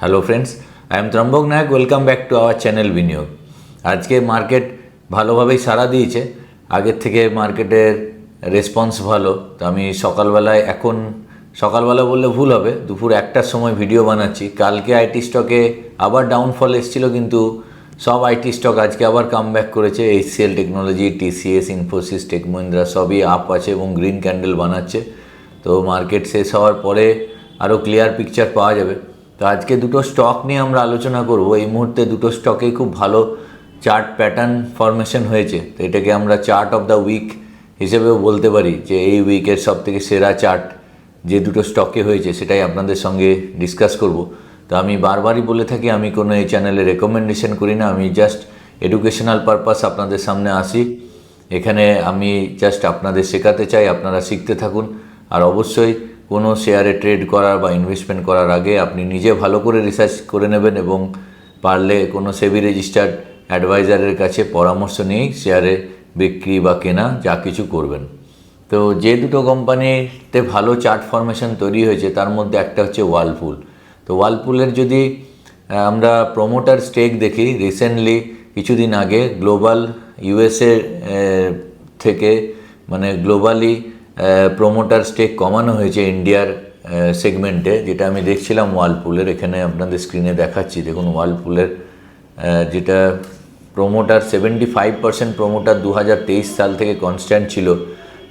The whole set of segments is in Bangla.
Hello friends, I am Trambak Nayak. Welcome back to our channel Biniyog. আজকে মার্কেট ভালোভাবেই সাড়া দিয়েছে, আগের থেকে মার্কেটের রেসপন্স ভালো। তো আমি সকালবেলা বললে ভুল হবে, দুপুর 1টার সময় ভিডিও বানাচ্ছি। কালকে আইটি স্টকে আবার ডাউনফল এসেছিলো, কিন্তু সব আইটি স্টক আজকে আবার কামব্যাক করেছে। HCL technology, TCS, Infosys, Tech Mahindra সবই আপ আছে এবং গ্রিন ক্যান্ডেল বানাচ্ছে। তো মার্কেট শেষ হওয়ার পরে আরও ক্লিয়ার পিকচার পাওয়া যাবে। তো আজকে দুটো স্টক নিয়ে আমরা আলোচনা করব। এই মুহূর্তে দুটো স্টকেই খুব ভালো চার্ট প্যাটার্ন ফরমেশন হয়েছে। তো এটাকে আমরা চার্ট অফ দ্য উইক হিসেবেও বলতে পারি, যে এই উইকের সবথেকে সেরা চার্ট যে দুটো স্টকে হয়েছে সেটাই আপনাদের সঙ্গে ডিসকাস করব। তো আমি বারবারই বলে থাকি, আমি কোনো এই চ্যানেলে রেকমেন্ডেশন করি না, আমি জাস্ট এডুকেশনাল পারপাস আপনাদের সামনে আসি। এখানে আমি জাস্ট আপনাদের শেখাতে চাই, আপনারা শিখতে থাকুন। আর অবশ্যই কোনো শেয়ারে ট্রেড করার বা ইনভেস্টমেন্ট করার আগে আপনি নিজে ভালো করে রিসার্চ করে নেবেন এবং পারলে কোনো সেবি রেজিস্টার্ড অ্যাডভাইজারের কাছে পরামর্শ নিয়েই শেয়ারে বিক্রি বা কেনা যা কিছু করবেন। তো যে দুটো কোম্পানিতে ভালো চার্ট ফরমেশন তৈরি হয়েছে তার মধ্যে একটা হচ্ছে ওয়ার্লপুল। তো ওয়ার্লপুলের যদি আমরা প্রোমোটার স্টেক দেখি, রিসেন্টলি কিছুদিন আগে গ্লোবাল USA থেকে মানে গ্লোবালি প্রোমোটার স্টেক কমানো হয়েছে ইন্ডিয়ার সেগমেন্টে, যেটা আমি দেখছিলাম ওয়ার্লপুলের। এখানে আপনাদের স্ক্রিনে দেখাচ্ছি, দেখুন ওয়ার্লপুলের যেটা প্রোমোটার 75% প্রোমোটার 2023 সাল থেকে কনস্ট্যান্ট ছিল,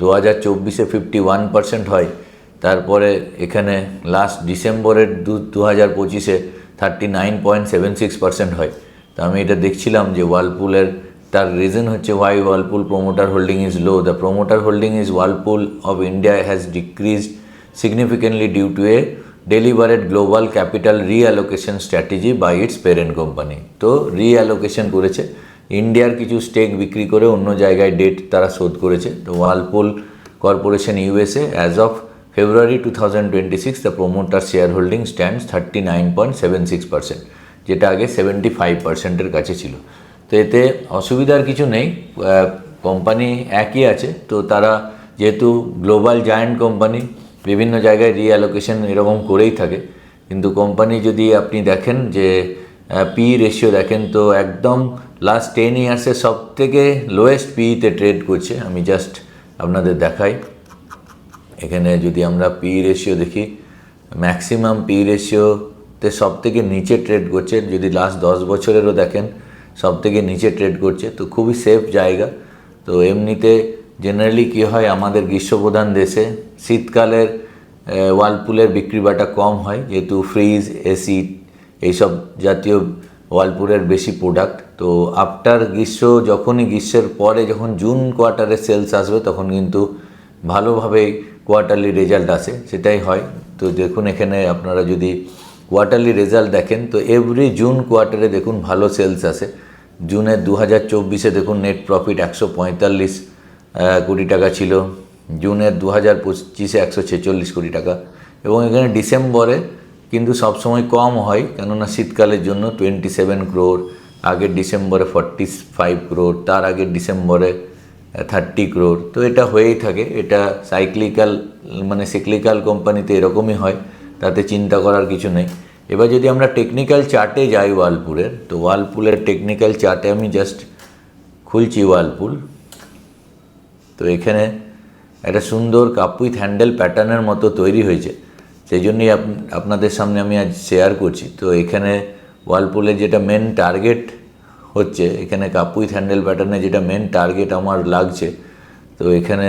2024-এ 51% হয়। তারপরে এখানে লাস্ট ডিসেম্বরের 2025-এ 39.76% হয়। তো আমি এটা দেখছিলাম যে ওয়ার্লপুলের, তার রিজন হচ্ছে why Whirlpool promoter holding is low. The promoter holding is Whirlpool of India has decreased significantly due to a deliberate global capital reallocation strategy by its parent company. তো রিঅ্যালোকেশন করেছে, ইন্ডিয়ার কিছু স্টেক বিক্রি করে অন্য জায়গায় ডেট তারা শোধ করেছে। তো Whirlpool corporation USA as of February 2026 the promoter share holding stands 39.76%, যেটা আগে 75%-এর কাছে ছিল। তো এতে অসুবিধার কিছু নেই, কোম্পানি একই আছে। তো তারা যেহেতু গ্লোবাল জায়ান্ট কোম্পানি, বিভিন্ন জায়গায় রিঅ্যালোকেশন এরকম করেই থাকে। কিন্তু কোম্পানি যদি আপনি দেখেন যে পি রেশিও দেখেন, তো একদম লাস্ট 10 ইয়ার্সের সব থেকে লোয়েস্ট পিতে ট্রেড করছে। আমি জাস্ট আপনাদের দেখাই, এখানে যদি আমরা পি রেশিও দেখি, ম্যাক্সিমাম পি রেশিওতে সব থেকে নিচে ট্রেড করছে। যদি লাস্ট 10 বছরেরও দেখেন, সব থেকে নিচে ট্রেড করছে। তো খুবই সেফ জায়গা। তো এমনিতে জেনারেলি কী হয়, আমাদের গ্রীষ্মপ্রধান দেশে শীতকালের ওয়ার্লপুলের বিক্রি বাটা কম হয়, যেহেতু ফ্রিজ, এসি এইসব জাতীয় ওয়ার্লপুলের বেশি প্রোডাক্ট। তো আফটার গ্রীষ্মের পরে যখন জুন কোয়ার্টারে সেলস আসবে, তখন কিন্তু ভালোভাবে কোয়ার্টারলি রেজাল্ট আসে, সেটাই হয়। তো দেখুন এখানে আপনারা যদি কোয়ার্টারলি রেজাল্ট দেখেন, তো এভরি জুন কোয়ার্টারে দেখুন ভালো সেলস আসে। জুনের 2024-এ দেখুন নেট প্রফিট 145 কোটি টাকা ছিল, জুনের 2025-এ 146 কোটি টাকা। এবং এখানে ডিসেম্বরে কিন্তু সবসময় কম হয়, কেননা শীতকালের জন্য 27 ক্রোর, আগের ডিসেম্বরে 45 ক্রোর, তার আগের ডিসেম্বরে 30 ক্রোর। তো এটা হয়েই থাকে, এটা সাইক্লিক্যাল কোম্পানিতে এরকমই হয়, তাতে চিন্তা করার কিছু নেই। এবার যদি আমরা টেকনিক্যাল চার্টে যাই ওয়ার্লপুলের, তো ওয়ার্লপুলের টেকনিক্যাল চার্টে আমি জাস্ট খুলছি ওয়ার্লপুল। তো এখানে একটা সুন্দর কাপ উইথ হ্যান্ডেল প্যাটার্নের মতো তৈরি হয়েছে, সেই জন্যই আপনাদের সামনে আমি আজ শেয়ার করছি। তো এখানে ওয়ার্লপুলের যেটা মেন টার্গেট হচ্ছে, এখানে কাপ উইথ হ্যান্ডেল প্যাটার্নে যেটা মেন টার্গেট আমার লাগছে, তো এখানে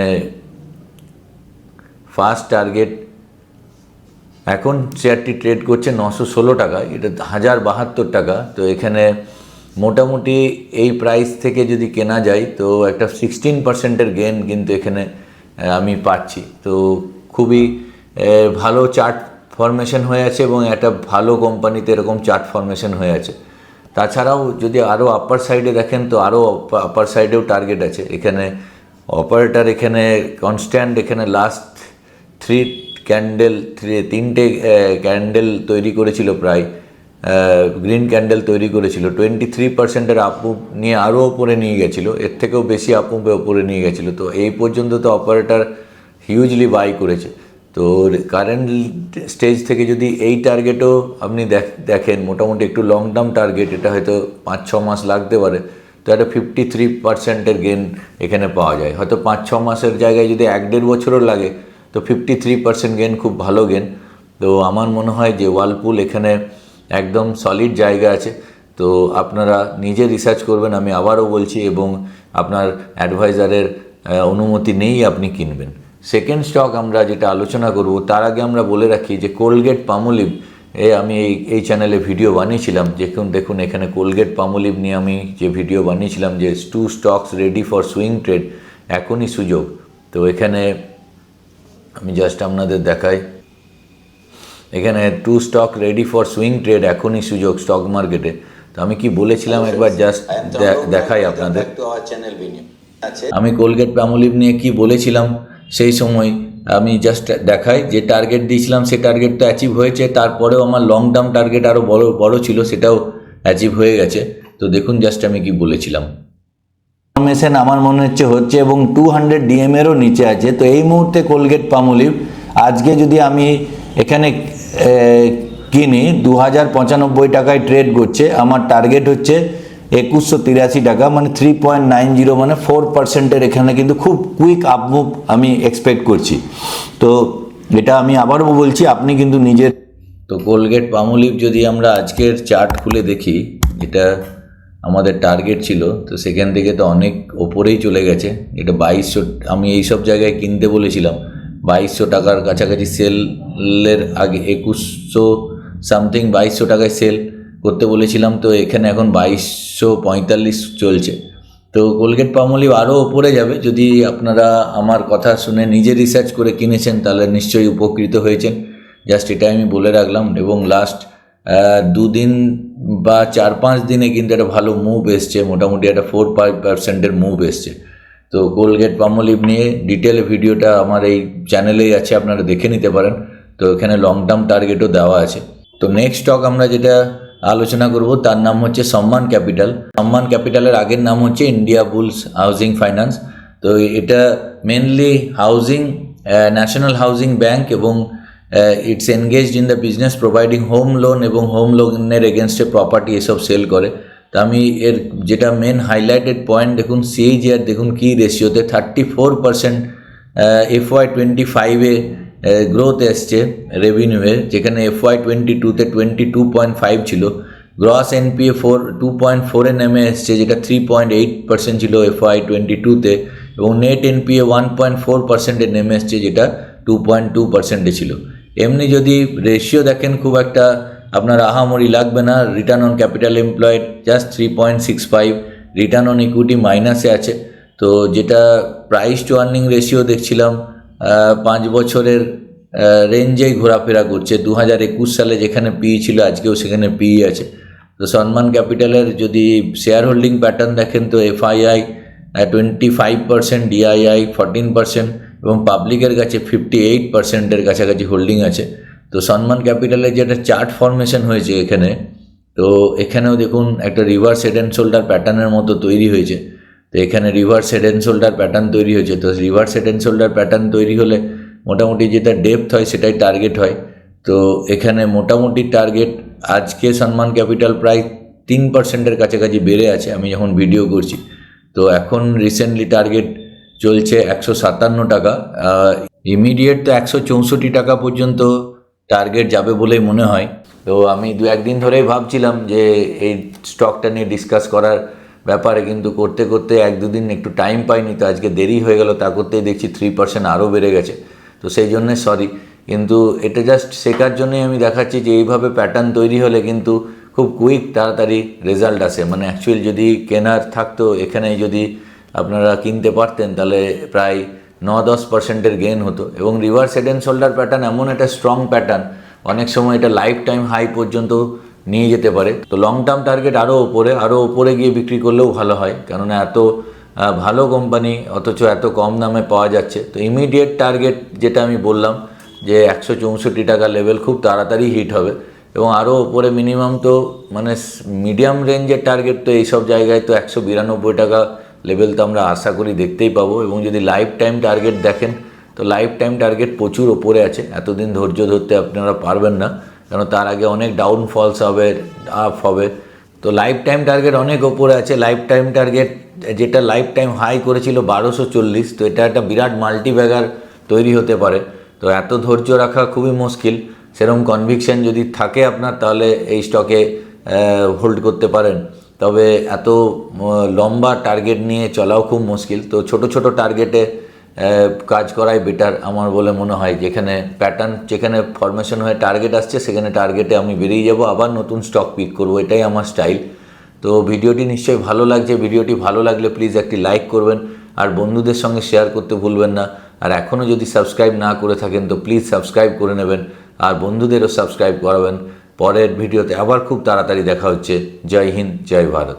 ফার্স্ট টার্গেট, এখন শেয়ারটি ট্রেড করছে 916 টাকা, এটা 1072 টাকা। তো এখানে মোটামুটি এই প্রাইস থেকে যদি কেনা যায়, তো একটা 16%-এর গেন কিন্তু এখানে আমি পাচ্ছি। তো খুবই ভালো চার্ট ফরমেশন হয়ে আছে এবং একটা ভালো কোম্পানিতে এরকম চার্ট ফরমেশন হয়ে আছে। তাছাড়াও যদি আরও আপার সাইডে দেখেন, তো আরও আপার সাইডেও টার্গেট আছে। এখানে অপারেটর এখানে কনস্ট্যান্ট, এখানে লাস্ট তিনটে ক্যান্ডেল তৈরি করেছিল, প্রায় গ্রিন ক্যান্ডেল তৈরি করেছিল, 23%-এর আপমুভ নিয়ে আরও ওপরে নিয়ে গেছিলো, এর থেকেও বেশি আপমুভে ওপরে নিয়ে গেছিলো। তো এই পর্যন্ত তো অপারেটর হিউজলি বাই করেছে। তো কারেন্ট স্টেজ থেকে যদি এই টার্গেটও আপনি দেখেন, মোটামুটি একটু লং টার্ম টার্গেট, এটা হয়তো 5-6 মাস লাগতে পারে, তো একটা 53% গেন এখানে পাওয়া যায়। হয়তো 5-6 মাসের জায়গায় যদি 1-1.5 বছরও লাগে, তো 53% গেন খুব ভালো গেন। তো আমার মনে হয় যে ওয়ালপুল এখানে একদম সলিড জায়গা আছে। তো আপনারা নিজে রিসার্চ করবেন, আমি আবারও বলছি, এবং আপনার অ্যাডভাইজারের অনুমতি নেই আপনি কিনবেন। সেকেন্ড স্টক আমরা যেটা আলোচনা করব, তার আগে আমরা বলে রাখি যে কোলগেট পামোলিভ আমি এই চ্যানেলে ভিডিও বানিয়েছিলাম। দেখুন এখানে কোলগেট পামোলিভ নিয়ে আমি যে ভিডিও বানিয়েছিলাম যে 2 stocks ready for swing trade, এখনই সুযোগ। তো এখানে আমি জাস্ট আপনাদের দেখাই, এখানে 2 stock ready for swing trade, এখনই সুযোগ স্টক মার্কেটে। তো আমি কি বলেছিলাম একবার জাস্ট দেখাই আপনাদের। আমি কোলগেট পামোলিভ নিয়ে কি বলেছিলাম সেই সময় আমি জাস্ট দেখাই, যে টার্গেট দিয়েছিলাম সে টার্গেট তো অ্যাচিভ হয়েছে, তারপরেও আমার লং টার্ম টার্গেট আরও বড় ছিল, সেটাও অ্যাচিভ হয়ে গেছে। তো দেখুন জাস্ট আমি কি বলেছিলাম। ফরমেশন আমার মনে হচ্ছে এবং 200 ডিএমেরও নিচে আছে। তো এই মুহূর্তে কোলগেট পামোলিভ আজকে যদি আমি এখানে কিনি 2095 টাকায় ট্রেড করছে, আমার টার্গেট হচ্ছে 2183 টাকা, মানে 3.90, মানে 4%-এর এখানে কিন্তু খুব কুইক আপমুভ আমি এক্সপেক্ট করছি। তো এটা আমি আবারও বলছি, আপনি কিন্তু নিজের। তো কোলগেট পামোলিভ যদি আমরা আজকের চার্ট খুলে দেখি, এটা আমাদের টার্গেট ছিল, তো সেখান থেকে তো অনেক ওপরেই চলে গেছে। এটা 2200, আমি এইসব জায়গায় কিনতে বলেছিলাম 2200 টাকার কাছাকাছি, সেলের আগে 2100 সামথিং 2200 টাকায় সেল করতে বলেছিলাম। তো এখানে এখন 2245 চলছে। তো কোলগেট পামোলিভ আরও ওপরে যাবে। যদি আপনারা আমার কথা শুনে নিজে রিসার্চ করে কিনেছেন, তাহলে নিশ্চয়ই উপকৃত হয়েছেন। জাস্ট এটা আমি বলে রাখলাম। এবং লাস্ট 2 দিন বা 4-5 দিনে কিন্তু একটা ভালো মুভ এসছে, মোটামুটি একটা 4-5%-এর মুভ এসছে। তো কোলগেট পামোলিভ নিয়ে ডিটেলে ভিডিওটা আমার এই চ্যানেলেই আছে, আপনারা দেখে নিতে পারেন। তো এখানে লং টার্ম টার্গেটও দেওয়া আছে। তো নেক্সট স্টক আমরা যেটা আলোচনা করব তার নাম হচ্ছে সম্মান ক্যাপিটাল। সম্মান ক্যাপিটালের আগের নাম হচ্ছে ইন্ডিয়া বুলস হাউজিং ফাইন্যান্স। তো এটা mainly housing, national housing bank, এবং it's engaged in the business providing home loan এবং হোম লোনের এগেনস্টে প্রপার্টি এসব সেল করে। তো আমি এর যেটা মেন হাইলাইটেড পয়েন্ট দেখুন, CAGR দেখুন কি রেশিওতে 34% FY25-এ গ্রোথ এসছে রেভিনিউয়ে, যেখানে FY22-তে 22.5 ছিল। গ্রস NPA 2.4-এ নেমে এসছে, যেটা 3.8% ছিল FY22-তে, এবং নেট NPA 1.4%-এ নেমে এসছে, যেটা 2.2%-এ ছিল। এমনি যদি রেশিও দেখেন, খুব একটা আপনার আহামরি লাগবে না। Return on capital employed just 3.65, return on equity মাইনাসে আছে। তো যেটা প্রাইস টু আর্নিং রেশিও দেখছিলাম 5 বছরের রেঞ্জেই ঘোরাফেরা করছে। 2021 সালে যেখানে PE ছিল, আজকেও সেখানে PE আছে। তো সম্মান ক্যাপিটালের যদি শেয়ার হোল্ডিং প্যাটার্ন দেখেন, তো FII 25%, DII 14%, এবং পাবলিকের কাছে 58%-এর কাছাকাছি হোল্ডিং আছে। তো সম্মান ক্যাপিটালের যেটা চার্ট ফরমেশন হয়েছে এখানে, তো এখানেও দেখুন একটা রিভার্স হেড অ্যান্ড শোল্ডার প্যাটার্নের মতো তৈরি হয়েছে। তো এখানে reverse head and shoulder pattern তৈরি হয়েছে। তো reverse head and shoulder pattern তৈরি হলে মোটামুটি যেটা ডেপথ হয় সেটাই টার্গেট হয়। তো এখানে মোটামুটি টার্গেট আজকে সম্মান ক্যাপিটাল প্রায় 3%-এর কাছাকাছি বেড়ে আছে আমি যখন ভিডিও করছি। তো এখন রিসেন্টলি টার্গেট চলছে 157 টাকা, ইমিডিয়েট তো 164 টাকা পর্যন্ত টার্গেট যাবে বলেই মনে হয়। তো আমি 2-1 দিন ধরেই ভাবছিলাম যে এই স্টকটা নিয়ে ডিসকাস করার ব্যাপারে, কিন্তু করতে করতে 1-2 দিন একটু টাইম পাইনি। তো আজকে দেরি হয়ে গেল, তা করতেই দেখছি 3% আরও বেড়ে গেছে। তো সেই জন্যে সরি, কিন্তু এটা জাস্ট শেখার জন্যই আমি দেখাচ্ছি যে এইভাবে প্যাটার্ন তৈরি হলে কিন্তু খুব কুইক তাড়াতাড়ি রেজাল্ট আসে। মানে অ্যাকচুয়াল যদি কেনার থাকতো, এখানে যদি আপনারা কিনতে পারতেন, তাহলে প্রায় 9-10%-এর গেন হতো। এবং reverse head and shoulder pattern এমন একটা স্ট্রং প্যাটার্ন, অনেক সময় এটা লাইফ টাইম হাই পর্যন্ত নিয়ে যেতে পারে। তো লং টার্ম টার্গেট আরও ওপরে গিয়ে বিক্রি করলেও ভালো হয়, কেননা এত ভালো কোম্পানি অথচ এত কম দামে পাওয়া যাচ্ছে। তো ইমিডিয়েট টার্গেট যেটা আমি বললাম যে 164 টাকা লেভেল খুব তাড়াতাড়ি হিট হবে, এবং আরও ওপরে মিনিমাম তো মানে মিডিয়াম রেঞ্জের টার্গেট তো এইসব জায়গায় তো 192 টাকা লেভেল তো আমরা আশা করি দেখতেই পাবো। এবং যদি লাইফ টাইম টার্গেট দেখেন, তো লাইফ টাইম টার্গেট প্রচুর ওপরে আছে, এতদিন ধৈর্য ধরতে আপনারা পারবেন না, কারণ তার আগে অনেক ডাউনফলস হবে, আপ হবে। তো লাইফ টাইম টার্গেট অনেক ওপরে আছে। লাইফ টাইম টার্গেট যেটা লাইফ টাইম হাই করেছিল 1240, তো এটা একটা বিরাট মাল্টিব্যাগার তৈরি হতে পারে। তো এত ধৈর্য রাখা খুবই মুশকিল। সেরকম কনভিকশন যদি থাকে আপনার, তাহলে এই স্টকে হোল্ড করতে পারেন। তবে এত লম্বা টার্গেট নিয়ে চলাও খুব মুশকিল। তো ছোট ছোট টার্গেটে কাজ করাই বেটার আমার বলে মনে হয়। যেখানে প্যাটার্ন, যেখানে ফরমেশন হয়ে টার্গেট আসছে, সেখানে টার্গেটে আমি বেরিয়ে যাব, আবার নতুন স্টক পিক করব, এটাই আমার স্টাইল। তো ভিডিওটি নিশ্চয়ই ভালো লাগছে। ভিডিওটি ভালো লাগলে প্লিজ একটি লাইক করবেন, আর বন্ধুদের সঙ্গে শেয়ার করতে ভুলবেন না। আর এখনও যদি সাবস্ক্রাইব না করে থাকেন তো প্লিজ সাবস্ক্রাইব করে নেবেন, আর বন্ধুদেরও সাবস্ক্রাইব করাবেন। পরের ভিডিওতে আবার খুব তাড়াতাড়ি দেখা হচ্ছে। জয় হিন্দ, জয় ভারত।